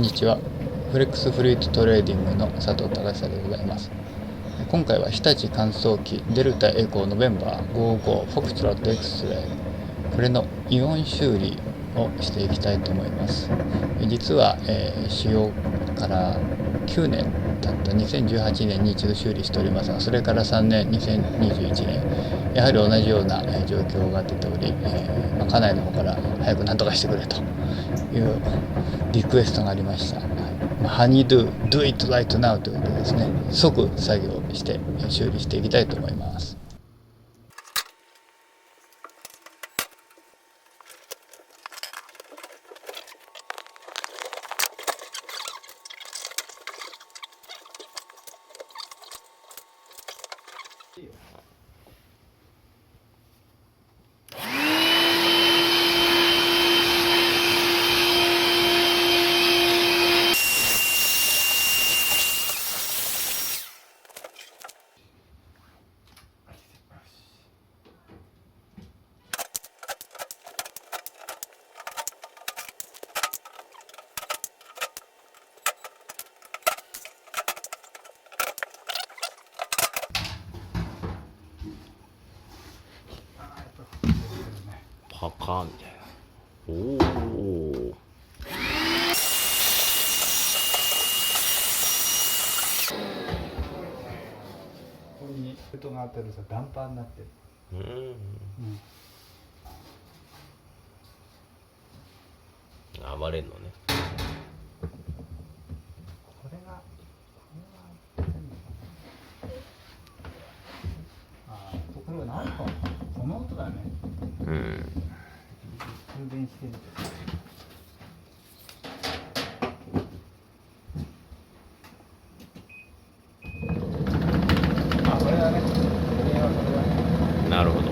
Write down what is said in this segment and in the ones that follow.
んにちは。フレックスフリートトレーディングの佐藤隆久でございます。今回は日立乾燥機デルタエコーノベンバー55フォクストラット X レイ、これのイオン修理をしていきたいと思います。実は、使用から9年経った2018年に一度修理しておりますが、それから3年2021年やはり同じような状況が出ており、家内の方から早く何とかしてくれというリクエストがありました。ハニードゥ Do it right now ということでですね、即作業して修理していきたいと思います。パカーみたいな。おお。ここにフットがあってるさ、ダンパーになってる。暴れんのね。これが変なのかな。ああ、これは何かこの音だね。充電してる。あ、これだね。これはね。なるほど。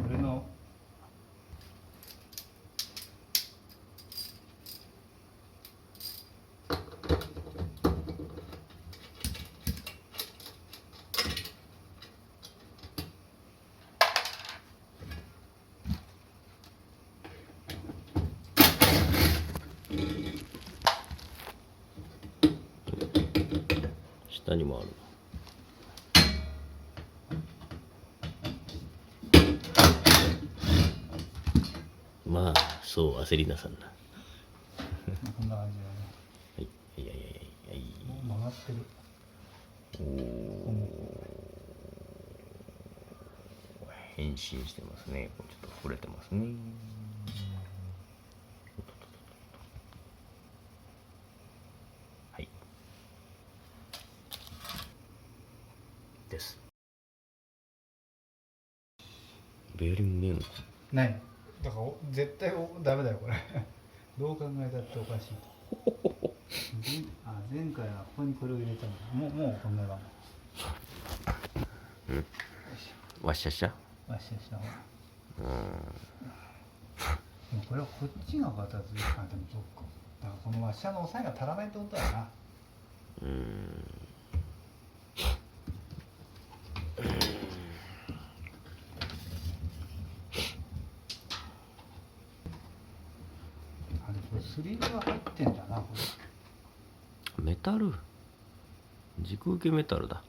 これの下にもあるな。まあそう焦りなさんな。こんな感じだね。はい、いやいやいやいや。もう曲がってる。変身してますね。これちょっと触れてますね。はい。です。ベアリングねえのか。ないだから絶対ダメだよこれ。どう考えたっておかしいと。前回はここにこれを入れたの。もうこんなだもん。わっしゃっしゃ。わっしゃした方が。でもこれはこっちが片付け。あ、でもそっか。だからこのわっしゃの押さえが足らないってことだよな。あ、でこれスリルが入ってんだなこれ。メタル。軸受けメタルだ。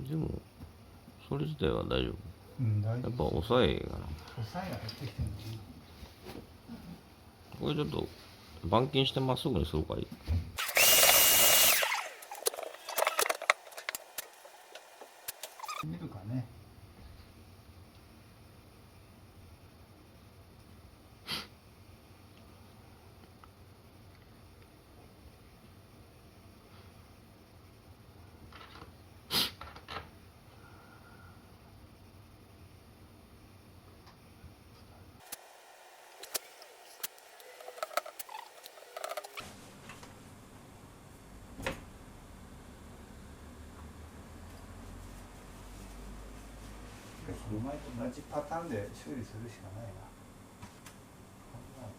でもそれ自体は大丈夫。大丈夫。やっぱ押さえがな。押さえが減ってきてるのね。これちょっと板金してまっすぐにするかい。見るかね。前と同じパターンで修理するしかないな。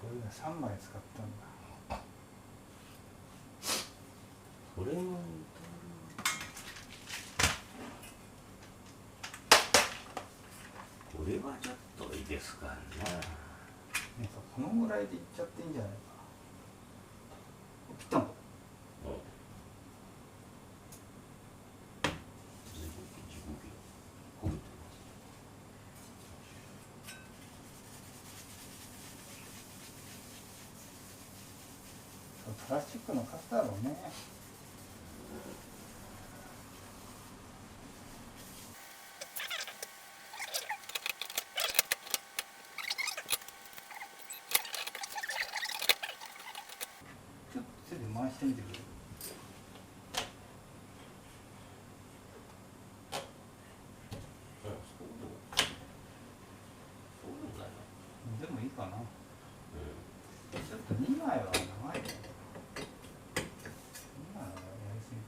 これで3枚使ったんだ。それもこれはちょっといいですかね。このぐらいでいっちゃっていいんじゃないかな。ピッタン。プラスチックのカスだろうね。ちょっと手で回してみてくれる？でもいいかな。ちょっと2枚は長いね。2枚はやりすぎか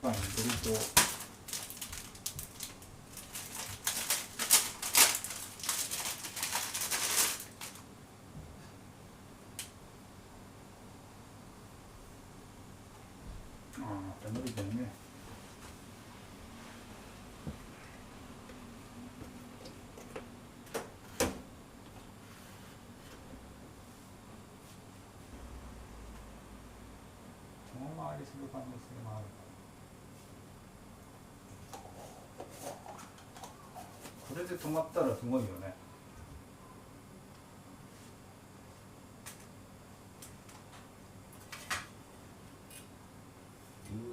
な。ベルト。ああ、伸びてるね。遠回りする可能性もある。これで止まったらすごいよね。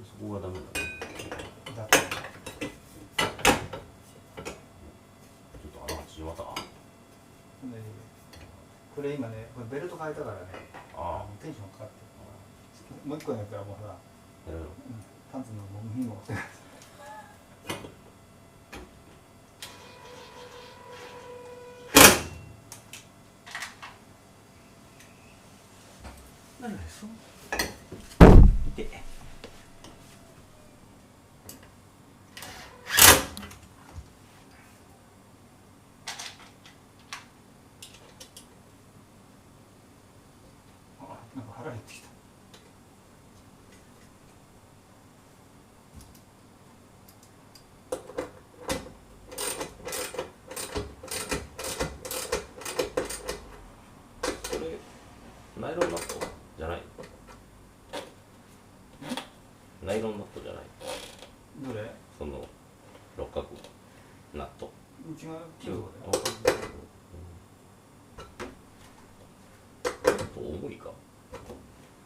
そこがダメだね。だってちょっと穴縮まった。これ今ね、これベルト変えたからね、テンションかかってる。もう一個のやつはもうさ、パンツのゴム紐を持ってる。何だよ、そう。痛い。なんか腹減ってきた。これナイロンナットじゃない。ナイロンナットじゃない。どれ？その六角ナット。違う、キロだよ。重いか。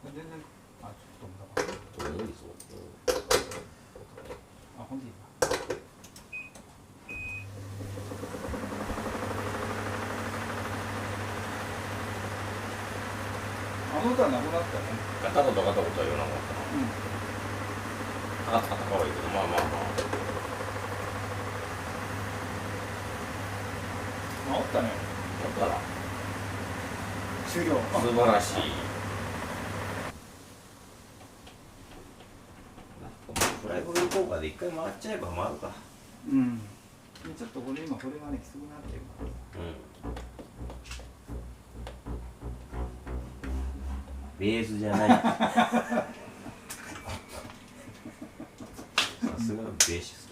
全然、あ、ちょっとだから。重いぞ。あ、ほんでいいな。あの歌なくなったね。ガタゴトガタゴトは言わなかったな。あったかはいいけど、まあまあまあ。治ったね。だから終了。素晴らしい。フライフル効果で一回回っちゃえば回るか。うん。でちょっとこれ今これがねきつくなってるから。ベースじゃない。さすがのベーシスト。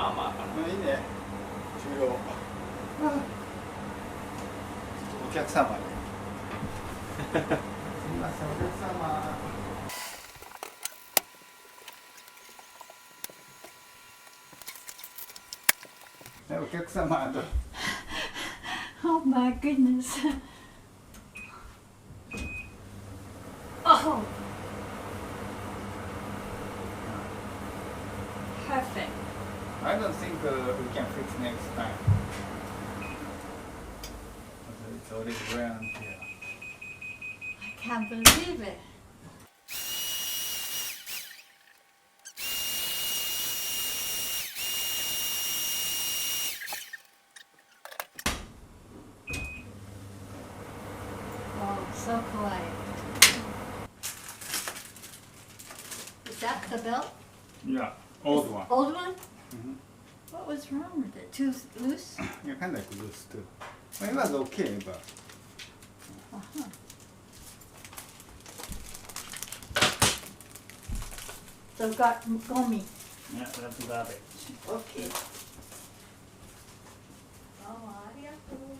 まあまあかな。いいね。終了。お客様に。すみません、お客様。お客様と。Oh my goodness. Oh. Perfect. I don't think we can fix next time. It's already grand here. I can't believe it. Oh, so quiet. Is that the belt? Yeah, old one. Old one? Mhm. What was wrong with it? Too loose? Yeah, kind of like loose too. Well, it was okay, but Uh-huh. So got gomi. yeah, that's garbage. Okay. Oh, arigatou.